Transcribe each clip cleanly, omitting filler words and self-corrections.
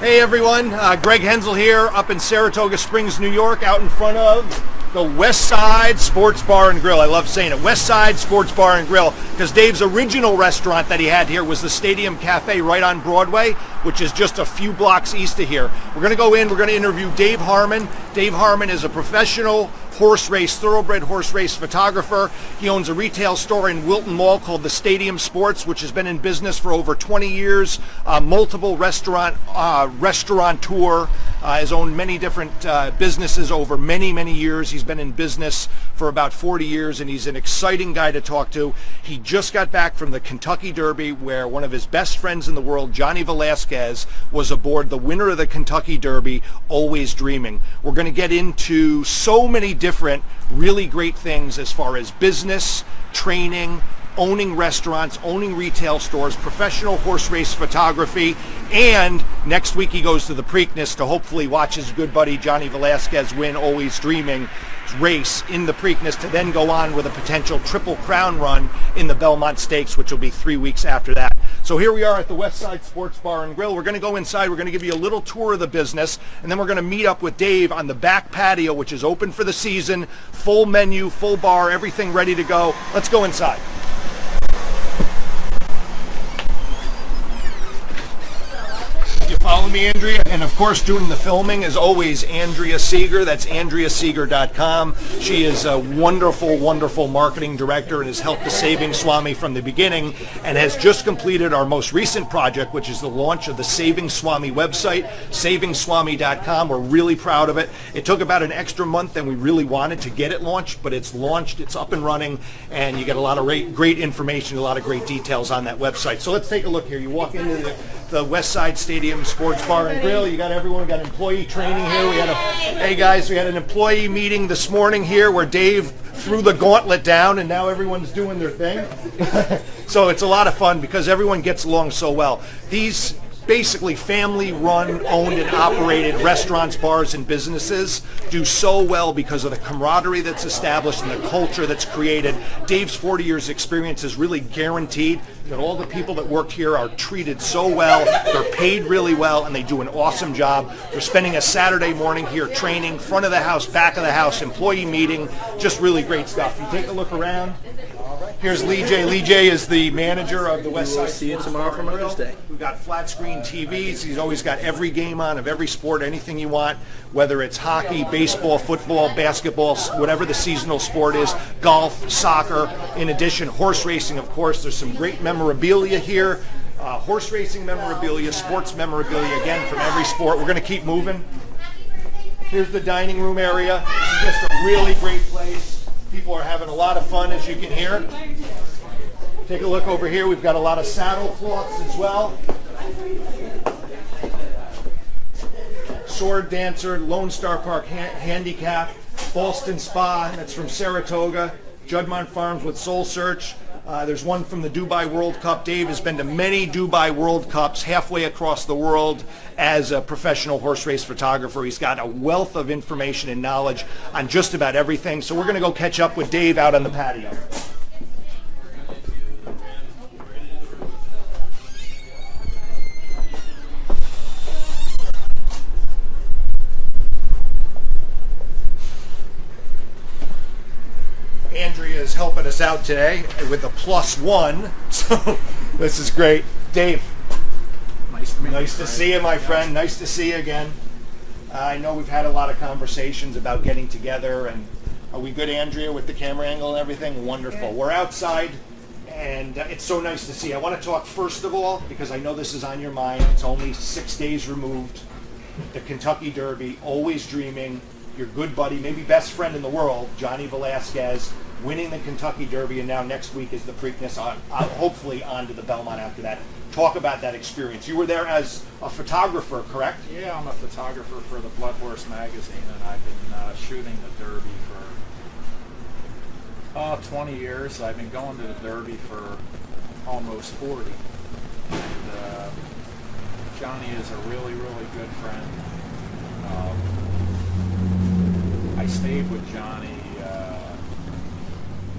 Hey everyone, Greg Hensel here up in Saratoga Springs, New York, out in front of the West Side Sports Bar and Grill. I love saying it, West Side Sports Bar and Grill, because Dave's original restaurant that he had here was the Stadium Cafe right on Broadway, which is just a few blocks east of here. We're going to go in, we're going to interview Dave Harmon. Dave Harmon is a professional thoroughbred horse race photographer. He owns a retail store in Wilton Mall called the Stadium Sports, which has been in business for over 20 years. Multiple restaurateur, has owned many different businesses over many years. He's been in business for about 40 years, and he's an exciting guy to talk to. He just got back from the Kentucky Derby, where one of his best friends in the world, Johnny Velasquez, was aboard the winner of the Kentucky Derby, Always Dreaming. We're going to get into so many different really great things as far as business, training, owning restaurants, owning retail stores, professional horse race photography, and next week he goes to the Preakness to hopefully watch his good buddy Johnny Velasquez win Always Dreaming race in the Preakness, to then go on with a potential Triple Crown run in the Belmont Stakes, which will be 3 weeks after that. So here we are at the West Side Sports Bar and Grill. We're going to go inside. We're going to give you a little tour of the business, and then we're going to meet up with Dave on the back patio, which is open for the season. Full menu, full bar, everything ready to go. Let's go inside. You follow me, Andrea? And of course, doing the filming is always Andrea Seeger. That's AndreaSeeger.com. She is a wonderful marketing director and has helped the Saving Swami from the beginning, and has just completed our most recent project, which is the launch of the Saving Swami website, SavingSwami.com. We're really proud of it. It took about an extra month than we really wanted to get it launched, but it's launched, it's up and running, and you get a lot of great information, a lot of great details on that website. So let's take a look here. You walk into the West Side Stadium Sports Bar and Grill. You got everyone. We got employee training here. Hey guys, we had an employee meeting this morning here where Dave threw the gauntlet down, and now everyone's doing their thing. So it's a lot of fun because everyone gets along so well. These basically family-run, owned, and operated restaurants, bars, and businesses do so well because of the camaraderie that's established and the culture that's created. Dave's 40 years experience is really guaranteed that all the people that work here are treated so well, they're paid really well, and they do an awesome job. They're spending a Saturday morning here training, front of the house, back of the house, employee meeting, just really great stuff. You take a look around. Here's Lee J. Lee J is the manager of the West Side. See you tomorrow for Mother's Day. We've got flat screen TVs. He's always got every game on of every sport, anything you want, whether it's hockey, baseball, football, basketball, whatever the seasonal sport is, golf, soccer. In addition, horse racing, of course. There's some great memorabilia here. Horse racing memorabilia, sports memorabilia, again, from every sport. We're going to keep moving. Here's the dining room area. This is just a really great place. People are having a lot of fun, as you can hear. Take a look over here. We've got a lot of saddle cloths as well. Sword Dancer, Lone Star Park Handicap, Boston Spa, that's from Saratoga, Juddmonte Farms with Soul Search. There's one from the Dubai World Cup. Dave has been to many Dubai World Cups halfway across the world as a professional horse race photographer. He's got a wealth of information and knowledge on just about everything. So we're going to go catch up with Dave out on the patio. Andrea is helping us out today with a +1, so this is great. Dave, nice to see you, my friend. Nice to see you again. I know we've had a lot of conversations about getting together, and are we good, Andrea, with the camera angle and everything? Wonderful. We're outside, and it's so nice to see you. I want to talk first of all, because I know this is on your mind. It's only 6 days removed. The Kentucky Derby, Always Dreaming, your good buddy, maybe best friend in the world, Johnny Velasquez, winning the Kentucky Derby, and now next week is the Preakness, hopefully on to the Belmont after that. Talk about that experience. You were there as a photographer, correct? Yeah, I'm a photographer for the Blood Horse magazine, and I've been shooting the Derby for 20 years. I've been going to the Derby for almost 40. And Johnny is a really good friend. I stayed with Johnny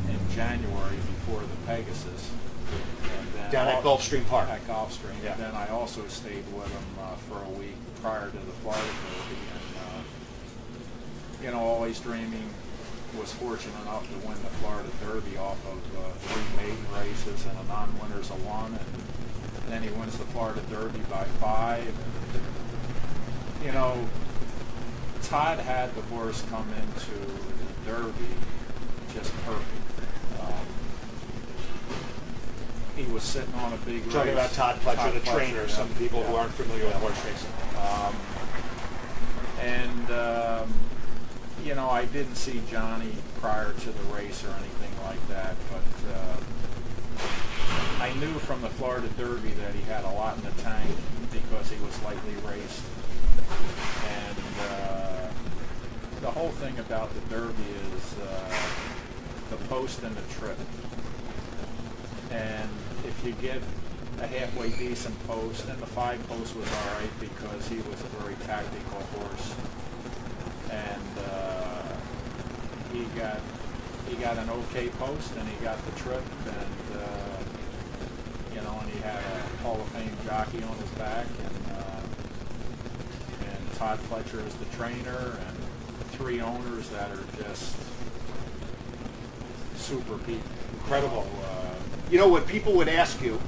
in January before the Pegasus, and then Down at Gulfstream Park. At Gulfstream. Yeah. And then I also stayed with him for a week prior to the Florida Derby. And, Always Dreaming was fortunate enough to win the Florida Derby off of 3 maiden races and a non-winners of 1. And then he wins the Florida Derby by 5. And, Todd had the horse come into the Derby just perfect. He was sitting on a big race. Talking about Todd Pletcher, the trainer, yeah. some people who aren't familiar with horse racing. I didn't see Johnny prior to the race or anything like that, but I knew from the Florida Derby that he had a lot in the tank because he was lightly raced. And the whole thing about the Derby is the post and the trip. And if you get a halfway decent post, and the 5 post was all right because he was a very tactical horse, and he got an okay post, and he got the trip, and and he had a Hall of Fame jockey on his back, and Todd Pletcher is the trainer, and 3 owners that are just super people. Incredible. What people would ask you,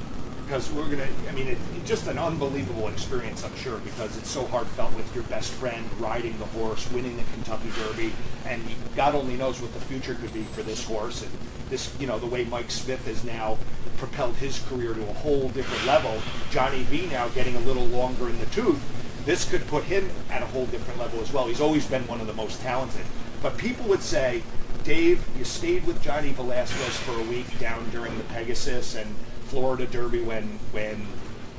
because it's just an unbelievable experience, I'm sure, because it's so heartfelt with your best friend riding the horse, winning the Kentucky Derby, and God only knows what the future could be for this horse. And this, the way Mike Smith has now propelled his career to a whole different level, Johnny V now getting a little longer in the tooth, this could put him at a whole different level as well. He's always been one of the most talented. But people would say, Dave, you stayed with Johnny Velasquez for a week down during the Pegasus and Florida Derby when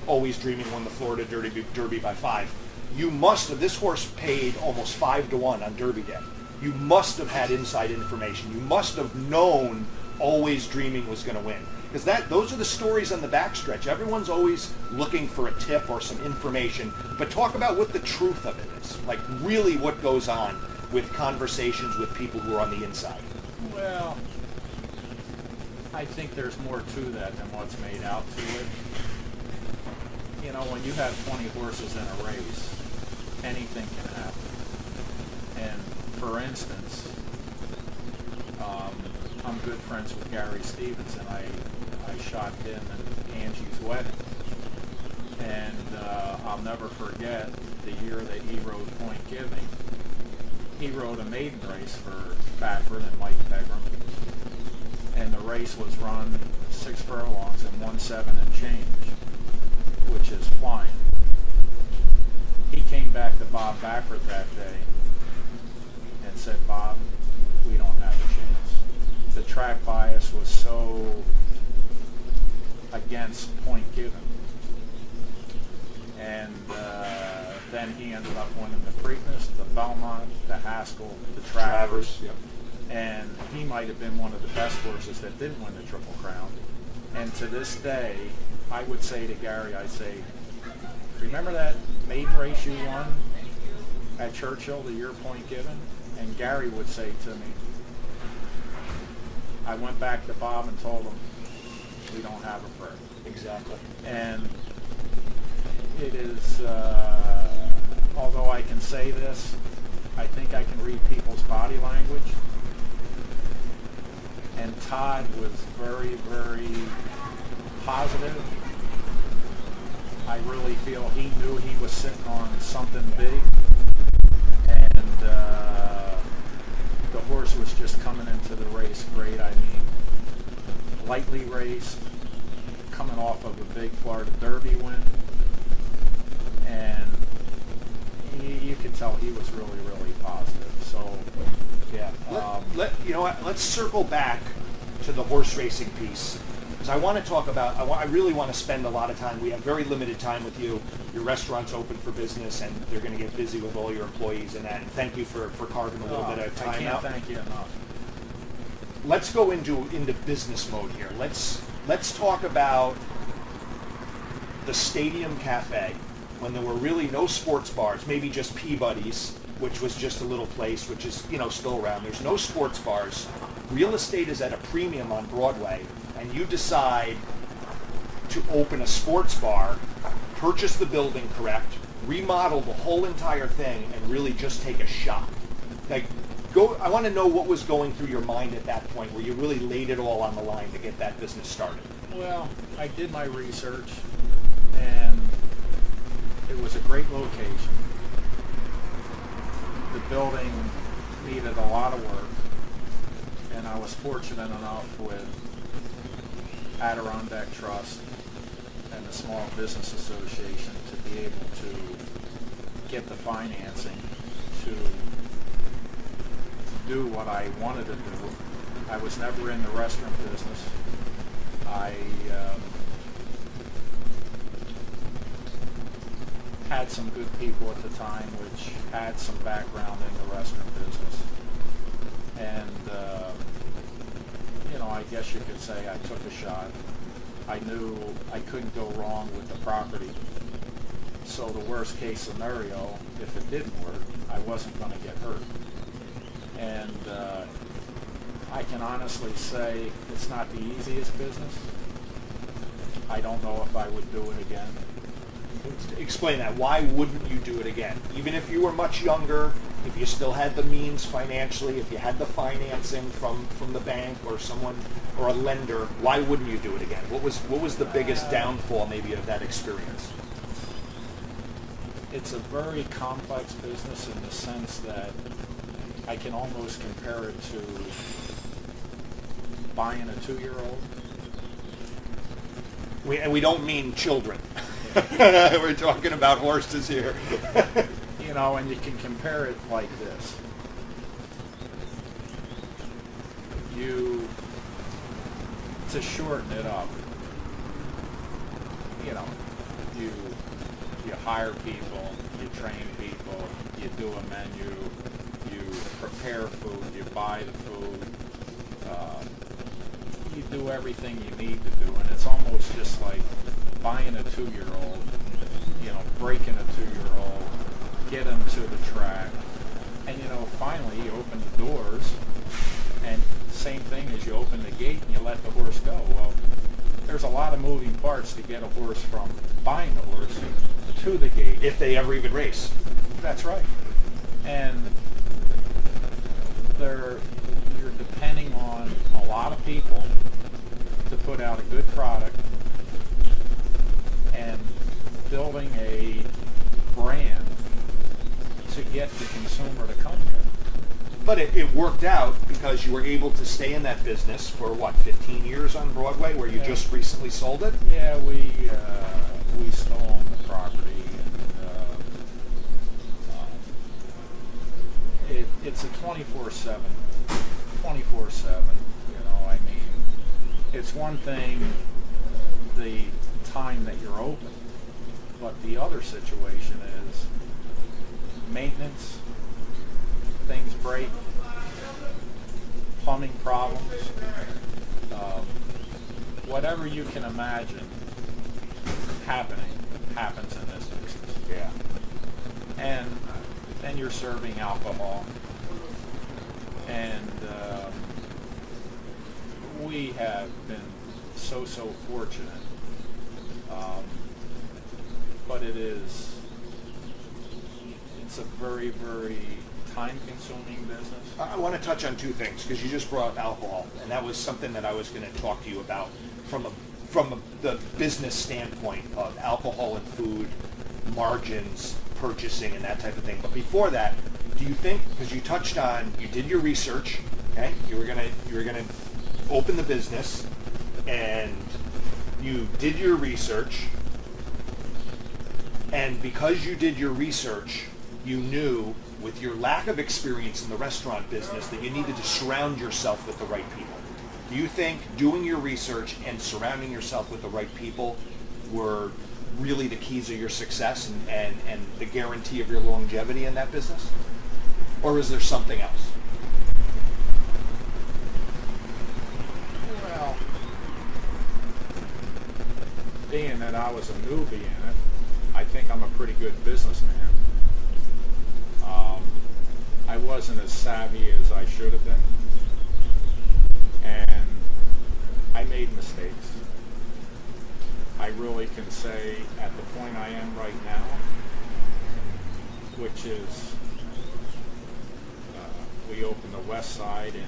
Always Dreaming won the Florida Derby by 5. You must have, this horse paid almost 5-1 on Derby Day. You must have had inside information. You must have known Always Dreaming was going to win. Because those are the stories on the backstretch. Everyone's always looking for a tip or some information. But talk about what the truth of it is. Like really what goes on with conversations with people who are on the inside. Well, I think there's more to that than what's made out to it. When you have 20 horses in a race, anything can happen. And for instance, I'm good friends with Gary Stevens, and I shot him at Angie's wedding. And I'll never forget the year that he rode Point Giving. He rode a maiden race for Baffert and Mike Pegram, and the race was run 6 furlongs and 1-7 and change, which is flying. He came back to Bob Baffert that day and said, Bob, we don't have a chance. The track bias was so against Point Given. And then he ended up winning the Preakness, the Belmont, the Haskell, the Travers. Yep. And he might have been one of the best horses that didn't win the Triple Crown. And to this day, I would say to Gary, I say, remember that maiden race you won at Churchill the year Point Given? And Gary would say to me, I went back to Bob and told him, we don't have a prayer. Exactly. And it is, although I can say this, I think I can read people's body language. And Todd was very, very positive. I really feel he knew he was sitting on something big. And the horse was just coming into the race great. I mean, lightly raced, coming off of a big Florida Derby win. And you could tell he was really, really positive. So, yeah. You know what? Let's circle back to the horse racing piece, because I want to talk about. I really want to spend a lot of time. We have very limited time with you. Your restaurant's open for business, and they're going to get busy with all your employees and that. And thank you for carving a little bit of time I can't out. thank you enough. Let's go into business mode here. Let's talk about the Stadium Cafe, when there were really no sports bars, maybe just Peabody's, which was just a little place, which is, still around. There's no sports bars. Real estate is at a premium on Broadway, and you decide to open a sports bar, purchase the building correct, remodel the whole entire thing, and really just take a shot? Like, I want to know what was going through your mind at that point where you really laid it all on the line to get that business started. Well, I did my research, and it was a great location. The building needed a lot of work, and I was fortunate enough with Adirondack Trust and the Small Business Association to be able to get the financing to do what I wanted to do. I was never in the restaurant business. I had some good people at the time which had some background in the restaurant business. And, I guess you could say I took a shot. I knew I couldn't go wrong with the property. So the worst case scenario, if it didn't work, I wasn't going to get hurt. And I can honestly say it's not the easiest business. I don't know if I would do it again. Explain that. Why wouldn't you do it again? Even if you were much younger, if you still had the means financially, if you had the financing from the bank or someone or a lender, why wouldn't you do it again? What was the biggest downfall maybe of that experience? It's a very complex business in the sense that I can almost compare it to buying a 2-year-old. We don't mean children. We're talking about horses here. And you can compare it like this. To shorten it up, you hire people, you train people, you do a menu, you prepare food, you buy the food, you do everything you need to do, and it's almost just like buying a 2-year-old, breaking a 2-year-old, get them to the track, and finally you open the doors, and same thing as you open the gate and you let the horse go. Well, there's a lot of moving parts to get a horse from buying the horse to the gate. If they ever even race. That's right. And you're depending on a lot of people to put out a good product and building a brand to get the consumer to come here. But it worked out because you were able to stay in that business for 15 years on Broadway, where you just recently sold it? Yeah, we still own the property, and it's a 24/7. It's one thing the time that you're open, but the other situation is maintenance. Things break, plumbing problems, whatever you can imagine happens in this business. Yeah. And then you're serving alcohol, and we have been so fortunate, but it's a very, very time-consuming business. I want to touch on two things because you just brought up alcohol, and that was something that I was going to talk to you about from the business standpoint of alcohol and food, margins, purchasing, and that type of thing. But before that, do you think, because you touched on, you did your research, okay? You were gonna open the business, and you did your research, and because you did your research, you knew with your lack of experience in the restaurant business that you needed to surround yourself with the right people. Do you think doing your research and surrounding yourself with the right people were really the keys of your success and the guarantee of your longevity in that business? Or is there something else? Well, being that I was a newbie in it, I think I'm a pretty good businessman. I wasn't as savvy as I should have been, and I made mistakes. I really can say at the point I am right now, which is we opened the West Side in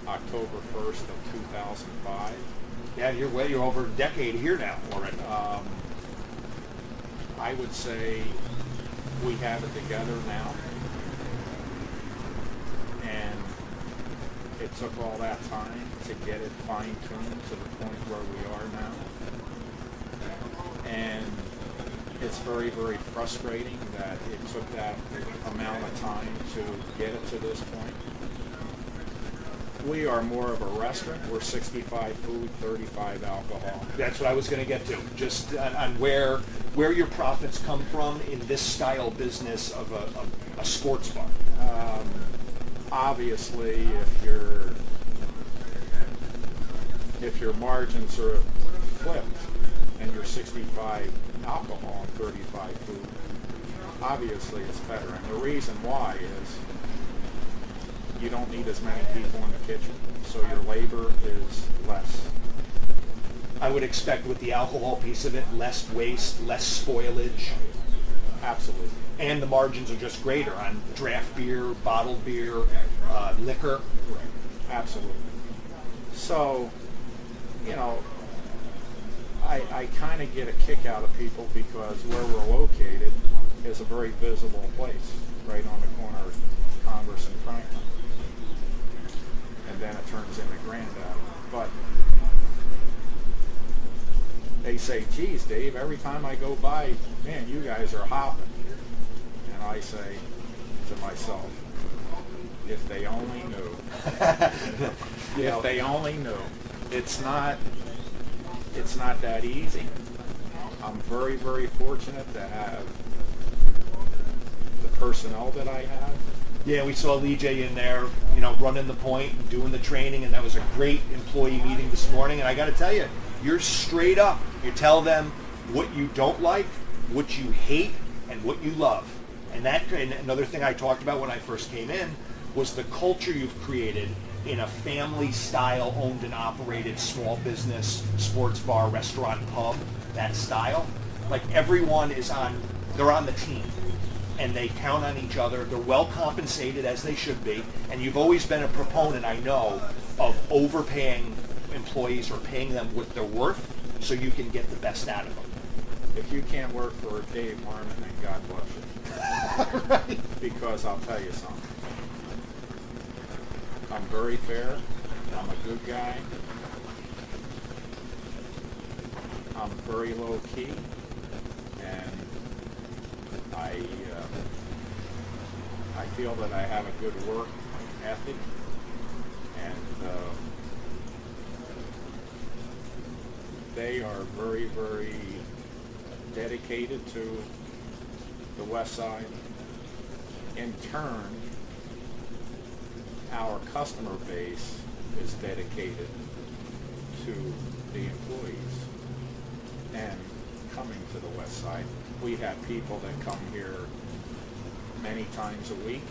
October 1st of 2005. Yeah, you're over a decade here now already. I would say we have it together now, and it took all that time to get it fine-tuned to the point where we are now. And it's very, very frustrating that it took that amount of time to get it to this point. We are more of a restaurant. We're 65 food, 35 alcohol. That's what I was going to get to, just on where your profits come from in this style business of a sports bar. Obviously, if your margins are flipped and you're 65 alcohol and 35 food, obviously it's better. And the reason why is you don't need as many people in the kitchen, so your labor is less. I would expect with the alcohol piece of it, less waste, less spoilage. Absolutely. And the margins are just greater on draft beer, bottled beer, liquor. Absolutely. So, I kind of get a kick out of people because where we're located is a very visible place, right on the corner of Congress and Franklin. And then it turns into Grand Avenue. But they say, geez, Dave, every time I go by, man, you guys are hopping. And I say to myself, if they only knew. If they only knew. It's not that easy. I'm very, very fortunate to have the personnel that I have. Yeah, we saw Lee J in there, running the point and doing the training, and that was a great employee meeting this morning. And I got to tell you, you're straight up. You tell them what you don't like, what you hate, and what you love. And another thing I talked about when I first came in was the culture you've created in a family-style owned and operated small business, sports bar, restaurant, pub, that style. Like everyone they're on the team. And they count on each other. They're well compensated as they should be. And you've always been a proponent, I know, of overpaying employees or paying them what they're worth so you can get the best out of them. If you can't work for Dave Harmon, then God bless you. Right. Because I'll tell you something. I'm very fair. I'm a good guy. I'm very low key. And I feel that I have a good work ethic, and they are very, very dedicated to the West Side. In turn, our customer base is dedicated to the employees and coming to the West Side. We have people that come here many times a week,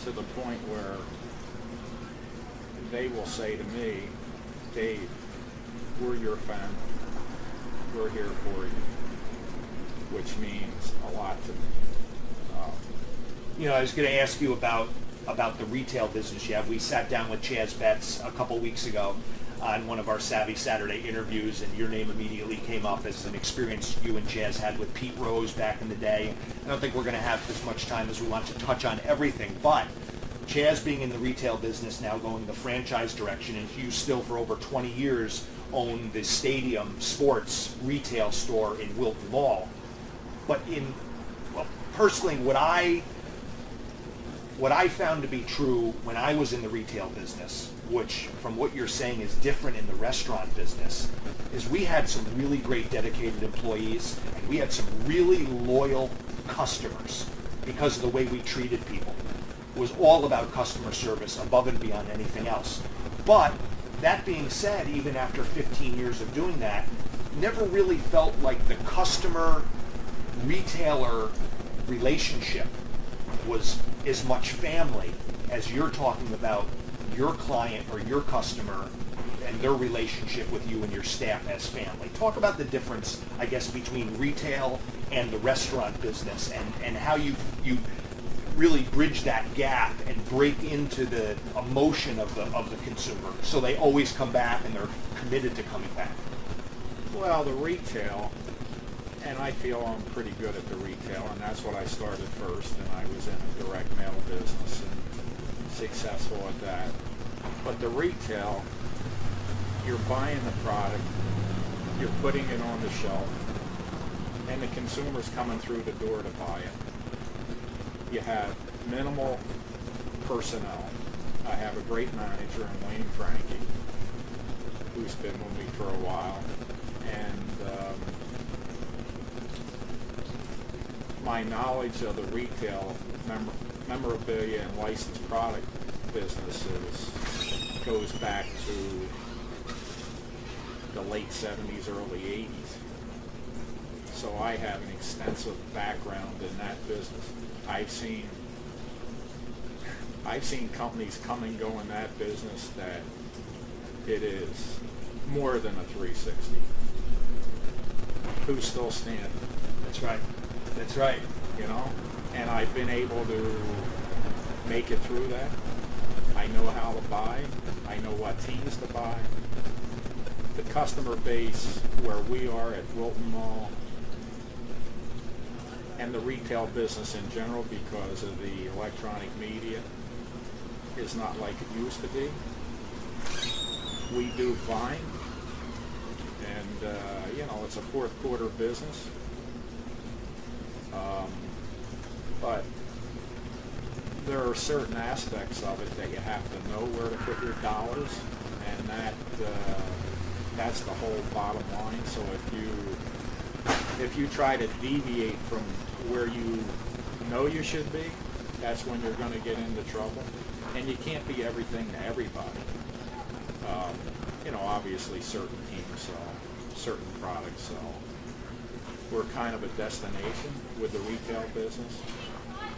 to the point where they will say to me, Dave, we're your family. We're here for you, which means a lot to me. I was going to ask you about the retail business you have. We sat down with Chaz Betts a couple weeks ago on one of our Savvy Saturday interviews, and your name immediately came up as an experience you and Chaz had with Pete Rose back in the day. I don't think we're going to have as much time as we want to touch on everything, but Chaz being in the retail business now, going the franchise direction, and you still for over 20 years own the Stadium Sports retail store in Wilton Mall. But personally, what I found to be true when I was in the retail business, which from what you're saying is different in the restaurant business, is we had some really great dedicated employees, and we had some really loyal customers because of the way we treated people. It was all about customer service above and beyond anything else. But that being said, even after 15 years of doing that, never really felt like the customer-retailer relationship was as much family as you're talking about your client or your customer and their relationship with you and your staff as family. Talk about the difference, I guess, between retail and the restaurant business, and how you really bridge that gap and break into the emotion of the consumer, so they always come back and they're committed to coming back. Well, the retail, and I feel I'm pretty good at the retail, and that's what I started first, and I was in a direct mail business and successful at that. But the retail, you're buying the product, you're putting it on the shelf, and the consumer's coming through the door to buy it. You have minimal personnel. I have a great manager in Wayne Frankie, who's been with me for a while, and my knowledge of the retail memorabilia and licensed product businesses goes back to the late 70s, early 80s. So I have an extensive background in that business. I've seen companies come and go in that business that it is more than a 360. Who's still standing? That's right. That's right. You know? And I've been able to make it through that. I know how to buy. I know what teams to buy. The customer base where we are at Wilton Mall and the retail business in general, because of the electronic media, is not like it used to be. We do fine. And, it's a fourth quarter business. But there are certain aspects of it that you have to know where to put your dollars, and that's the whole bottom line. So if you try to deviate from where you know you should be, that's when you're going to get into trouble. And you can't be everything to everybody. Obviously certain teams sell certain products, so we're kind of a destination with the retail business,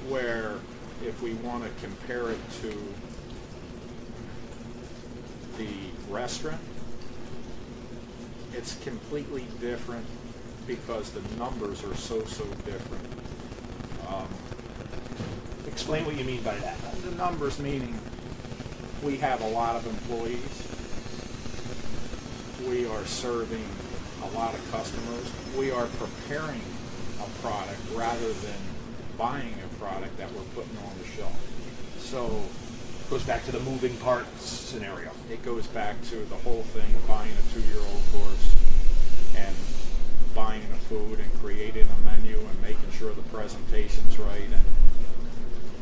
where if we want to compare it to the restaurant, it's completely different because the numbers are so different. Explain what you mean by that. The numbers meaning we have a lot of employees. We are serving a lot of customers. We are preparing a product rather than buying a product that we're putting on the shelf. So it goes back to the moving parts scenario. It goes back to the whole thing, buying a 2-year-old horse and buying the food and creating a menu and making sure the presentation's right, and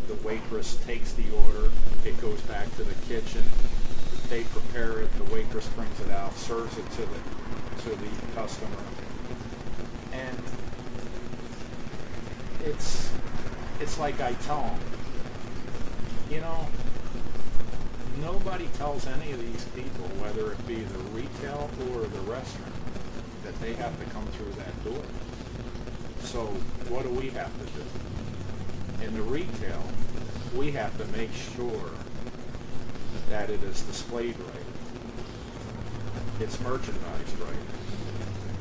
the waitress takes the order. It goes back to the kitchen. They prepare it, the waitress brings it out, serves it to the customer. And it's like I tell them, nobody tells any of these people, whether it be the retail or the restaurant, that they have to come through that door. So what do we have to do? In the retail, we have to make sure that it is displayed right, it's merchandised right,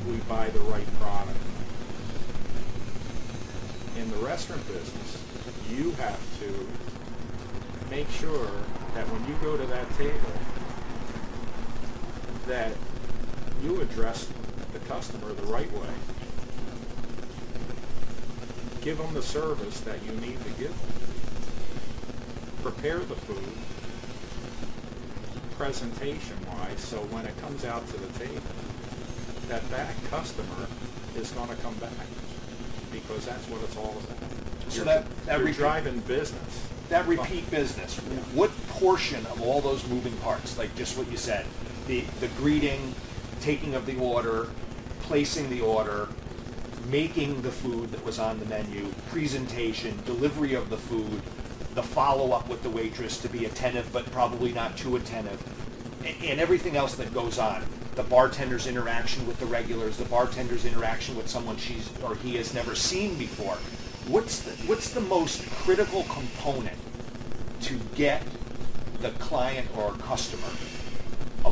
we buy the right product. In the restaurant business, you have to make sure that when you go to that table, that you address the customer the right way. Give them the service that you need to give them. Prepare the food presentation-wise, so when it comes out to the table, that customer is going to come back, because that's what it's all about. So you're driving business. That repeat business, what portion of all those moving parts, like just what you said, the greeting, taking of the order, placing the order, making the food that was on the menu, presentation, delivery of the food, the follow-up with the waitress to be attentive but probably not too attentive, and everything else that goes on. The bartender's interaction with the regulars, the bartender's interaction with someone she or he has never seen before. What's the most critical component to get the client or customer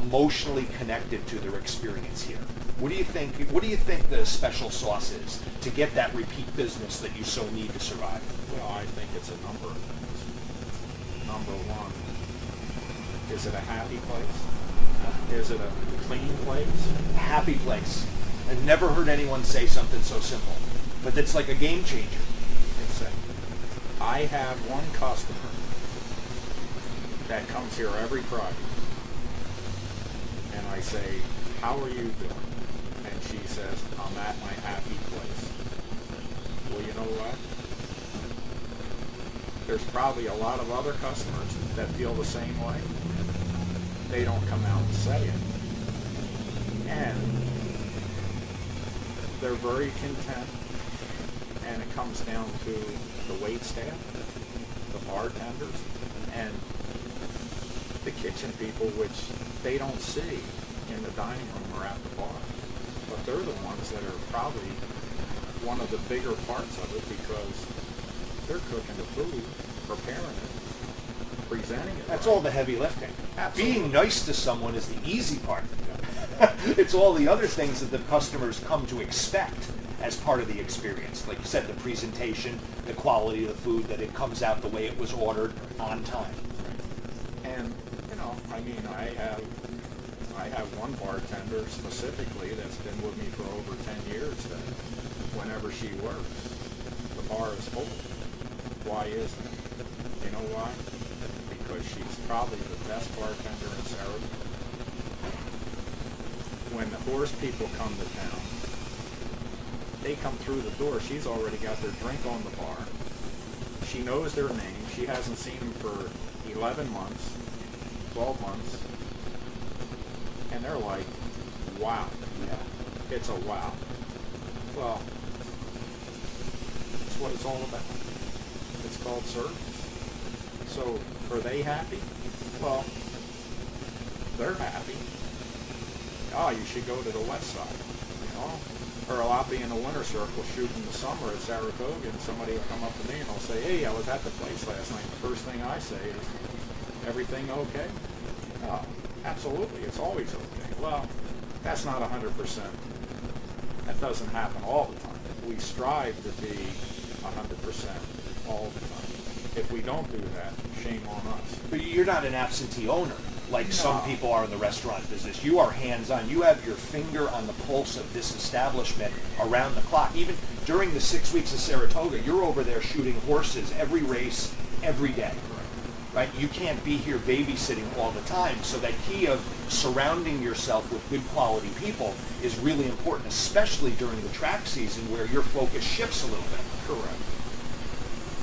emotionally connected to their experience here? What do you think? What do you think the special sauce is to get that repeat business that you so need to survive? Well, I think it's a number of things. Number one, is it a happy place? Is it a clean place? Happy place. I've never heard anyone say something so simple, but it's like a game changer. It's a, I have one customer that comes here every Friday, and I say, how are you doing? And she says, I'm at my happy place. Well, you know what? There's probably a lot of other customers that feel the same way. They don't come out and say it. And they're very content. And it comes down to the wait staff, the bartenders, and the kitchen people, which they don't see in the dining room or at the bar. But they're the ones that are probably one of the bigger parts of it, because they're cooking the food, preparing it, presenting it. That's right. all the heavy lifting. Absolutely. Being nice to someone is the easy part. It's all the other things that the customers come to expect as part of the experience. Like you said, the presentation, the quality of the food, that it comes out the way it was ordered on time. And, you know, I mean, I have one bartender specifically that's been with me for over 10 years that whenever she works, the bar is full. Why is that? You know why? Because she's probably the best bartender in Saratoga. When the horse people come to town, they come through the door, she's already got their drink on the bar. She knows their name. She hasn't seen them for 11 months, 12 months. And they're like, wow. Yeah. It's a wow. Well, that's what it's all about. It's called service. So, are they happy? Well, they're happy. Oh, you should go to the west side, you know? Or I'll be in a winter circle shooting the summer at Saratoga, and somebody will come up to me and I'll say, hey, I was at the place last night. The first thing I say is, everything okay? Oh, absolutely, it's always okay. Well, that's not 100%. That doesn't happen all the time. We strive to be 100% all the time. If we don't do that, shame on us. But you're not an absentee owner like some No. people are in the restaurant business. You are hands-on. You have your finger on the pulse of this establishment around the clock. Even during the 6 weeks of Saratoga, you're over there shooting horses every race, every day. Right? You can't be here babysitting all the time. So that key of surrounding yourself with good quality people is really important, especially during the track season where your focus shifts a little bit. Correct.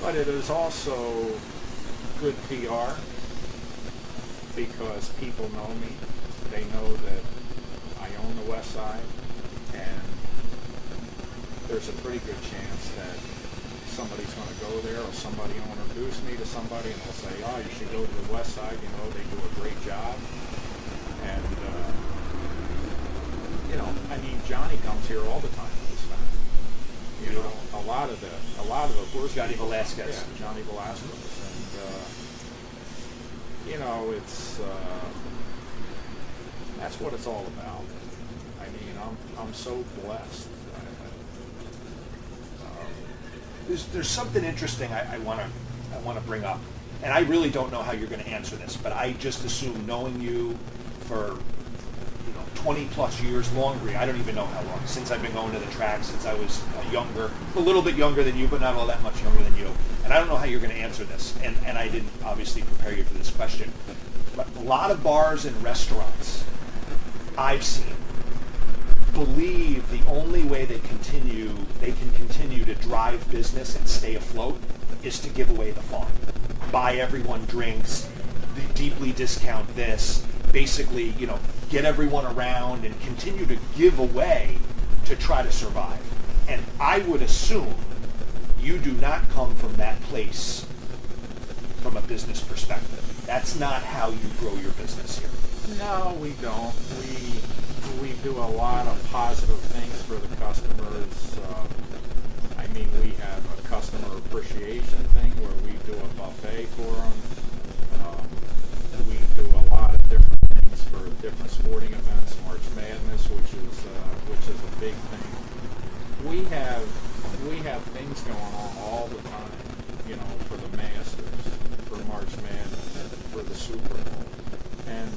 But it is also good PR, because people know me. They know that I own the West Side, and there's a pretty good chance that somebody's going to go there, or somebody will introduce me to somebody and they'll say, oh, you should go to the West Side, you know, they do a great job. And, you know, I mean, Johnny comes here all the time with his family. You know, a lot of the horse Johnny people- Velasquez. Yeah, Johnny Velasquez. And, you know, it's, that's what it's all about. I mean, I'm so blessed. There's something interesting I want to bring up, and I really don't know how you're going to answer this, but I just assume, knowing you for 20 plus years, longer, I don't even know how long, since I've been going to the track since I was younger, a little bit younger than you, but not all that much younger than you, and I don't know how you're going to answer this, and I didn't obviously prepare you for this question, but a lot of bars and restaurants I've seen believe the only way they can continue to drive business and stay afloat is to give away the farm. Buy everyone drinks, deeply discount this, basically, get everyone around and continue to give away to try to survive. And I would assume you do not come from that place from a business perspective. That's not how you grow your business here. No, we don't. We do a lot of positive things for the customers. I mean, we have a customer appreciation thing where we do a buffet for them. We do a lot of different things for different sporting events, March Madness, which is a big thing. We have things going on all the time, you know, for the Masters, for March Madness, for the Super Bowl. And,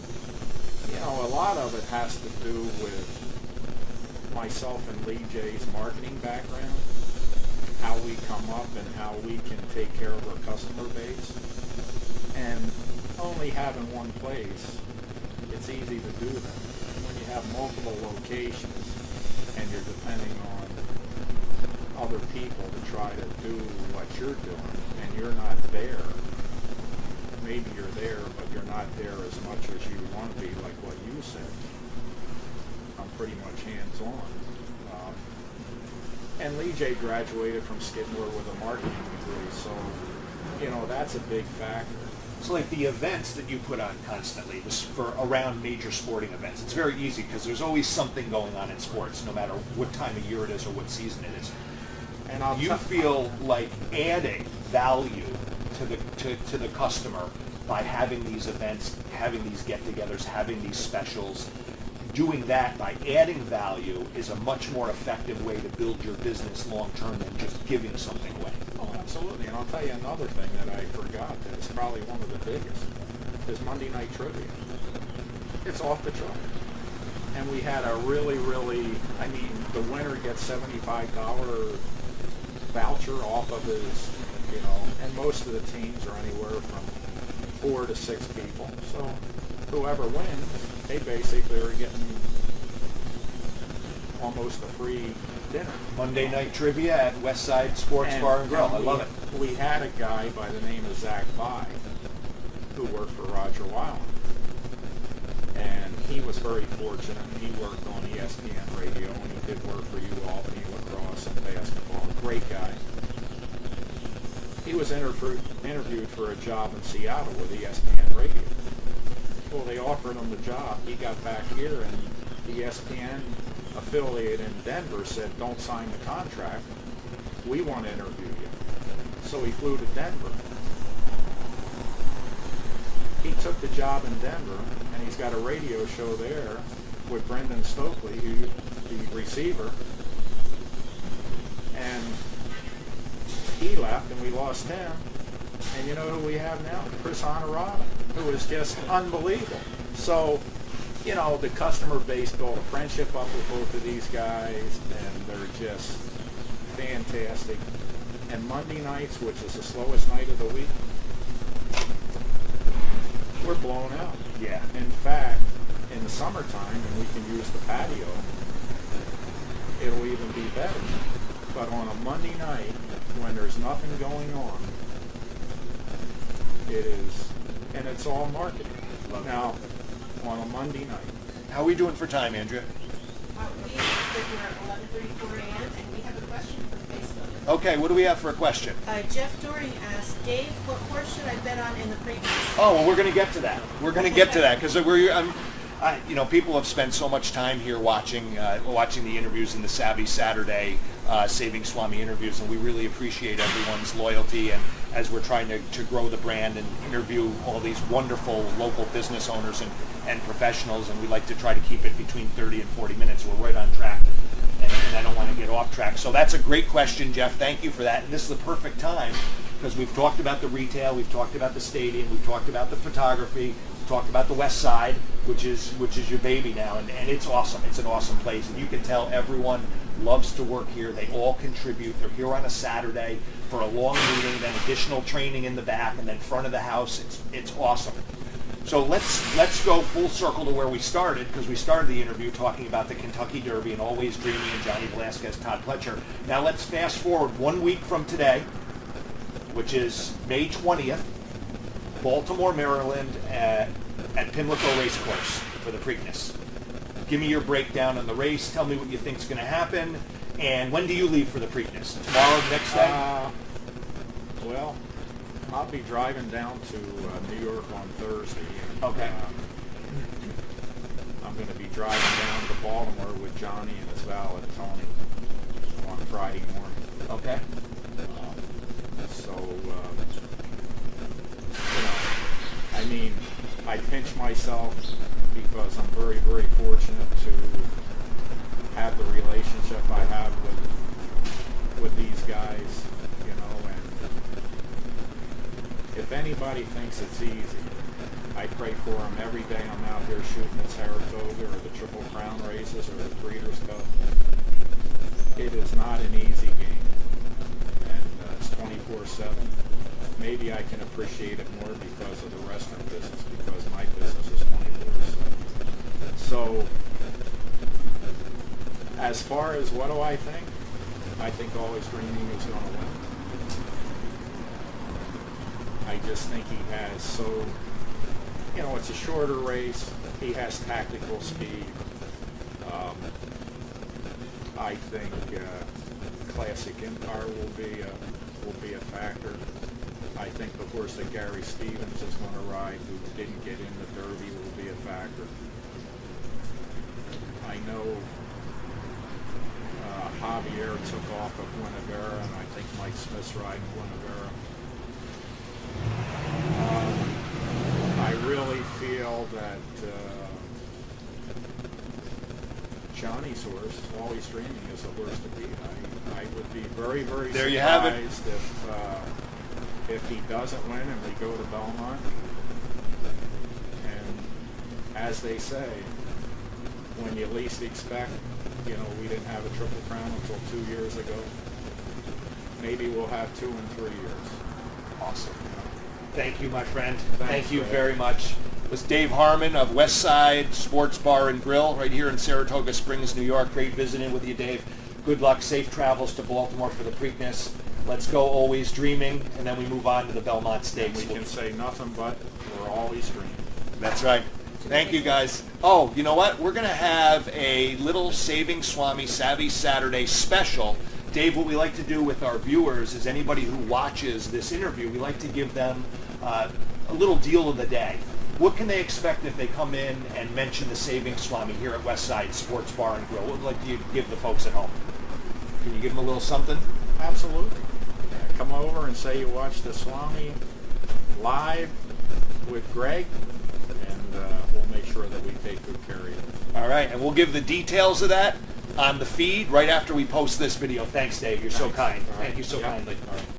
you know, a lot of it has to do with myself and Lee J's marketing background, how we come up and how we can take care of our customer base. And only having one place, it's easy to do that. When you have multiple locations and you're depending on other people to try to do what you're doing and you're not there, maybe you're there, but you're not there as much as you want to be, like what you said. I'm pretty much hands-on. And Lee J graduated from Skidmore with a marketing degree, so, you know, that's a big factor. So like the events that you put on constantly, this for around major sporting events, it's very easy because there's always something going on in sports, no matter what time of year it is or what season it is. And you feel like adding value to the customer by having these events, having these get-togethers, having these specials. Doing that by adding value is a much more effective way to build your business long term than just giving something away. Oh, absolutely. And I'll tell you another thing that I forgot that is probably one of the biggest is Monday Night Trivia. It's off the chart. And we had a really, I mean, the winner gets $75 voucher off of his, you know, and most of the teams are anywhere from 4 to 6 people. So whoever wins, they basically are getting almost a free dinner. Monday Night Trivia at Westside Sports Bar and Grill. I love it. We had a guy by the name of Zach By who worked for Roger Weiland. And he was very fortunate. He worked on ESPN radio, and he did work for Albany lacrosse and basketball. Great guy. He was interviewed for a job in Seattle with ESPN radio. Well, they offered him the job. He got back here, and the ESPN affiliate in Denver said, "Don't sign the contract. We want to interview you." So he flew to Denver. He took the job in Denver, and he's got a radio show there with Brendan Stokely, who's the receiver. And he left, and we lost him. And you know who we have now? Chris Honorata, who is just unbelievable. So, you know, the customer base built a friendship up with both of these guys, and they're just fantastic. And Monday nights, which is the slowest night of the week, we're blown out. Yeah. In fact, in the summertime, and we can use the patio, it'll even be better. But on a Monday night, when there's nothing going on, it is, and it's all marketing. Now, on a Monday night. How are we doing for time, Andrea? We are at 11:34 a.m. and we have a question from Facebook. Okay, what do we have for a question? Jeff Doring asked, Dave, what horse should I bet on in the Preakness? Oh, well, we're going to get to that. We're going to get to that because you know, people have spent so much time here watching the interviews in the Savvy Saturday Saving Swami interviews, and we really appreciate everyone's loyalty. And as we're trying to grow the brand and interview all these wonderful local business owners and professionals, and we like to try to keep it between 30 and 40 minutes. We're right on track, and I don't want to get off track. So that's a great question, Jeff. Thank you for that. And this is the perfect time because we've talked about the retail, we've talked about the stadium, we've talked about the photography, we've talked about the West Side, which is your baby now, and it's awesome. It's an awesome place, and you can tell everyone loves to work here. They all contribute. They're here on a Saturday for a long meeting, then additional training in the back, and then front of the house. It's awesome. So let's go full circle to where we started, because we started the interview talking about the Kentucky Derby and Always Dreaming and Johnny Velasquez, Todd Pletcher. Now let's fast forward 1 week from today, which is May 20th, Baltimore, Maryland, at Pimlico Racecourse for the Preakness. Give me your breakdown on the race. Tell me what you think is going to happen. And when do you leave for the Preakness? Tomorrow, the next day? Well, I'll be driving down to New York on Thursday. And, okay. I'm going to be driving down to Baltimore with Johnny and his valet, Tony, on Friday morning. Okay. You know, I mean, I pinch myself because I'm very, very fortunate to have the relationship I have with these guys, you know, and if anybody thinks it's easy, I pray for them every day I'm out there shooting at Saratoga or the Triple Crown races or the Breeders' Cup. It is not an easy game, and it's 24/7. Maybe I can appreciate it more because of the restaurant business, because my business is 24/7. So, as far as what do I think Always Dreaming is going to win. I just think he has so, you know, it's a shorter race. He has tactical speed. I think Classic Empire will be a factor. I think the horse that Gary Stevens is going to ride, who didn't get in the Derby, will be a factor. I know Javier took off of Guinevere, and I think Mike Smith's riding Guinevere. I really feel that Johnny's horse, Always Dreaming, is a horse to beat. I would be very, very There you have it. surprised if he doesn't win and we go to Belmont. And as they say, when you least expect, you know, we didn't have a Triple Crown until 2 years ago. Maybe we'll have 2 in 3 years. Awesome. Thank you, my friend. Thanks, Thank you Greg. very much. It was Dave Harmon of Westside Sports Bar and Grill right here in Saratoga Springs, New York. Great visiting with you, Dave. Good luck. Safe travels to Baltimore for the Preakness. Let's go Always Dreaming, and then we move on to the Belmont Stakes. We can say nothing but we're always dreaming. That's right. Thank you, guys. Oh, you know what? We're going to have a little Saving Swami Savvy Saturday special. Dave, what we like to do with our viewers is anybody who watches this interview, we like to give them a little deal of the day. What can they expect if they come in and mention the Saving Swami here at Westside Sports Bar and Grill? What would like you give the folks at home? Can you give them a little something? Absolutely. Come over and say you watched the Swami live with Greg, and we'll make sure that we take good care of you. All right, and we'll give the details of that on the feed right after we post this video. Thanks, Dave. You're so Thanks. kind. All right. Thank you so Yep. kindly. All right.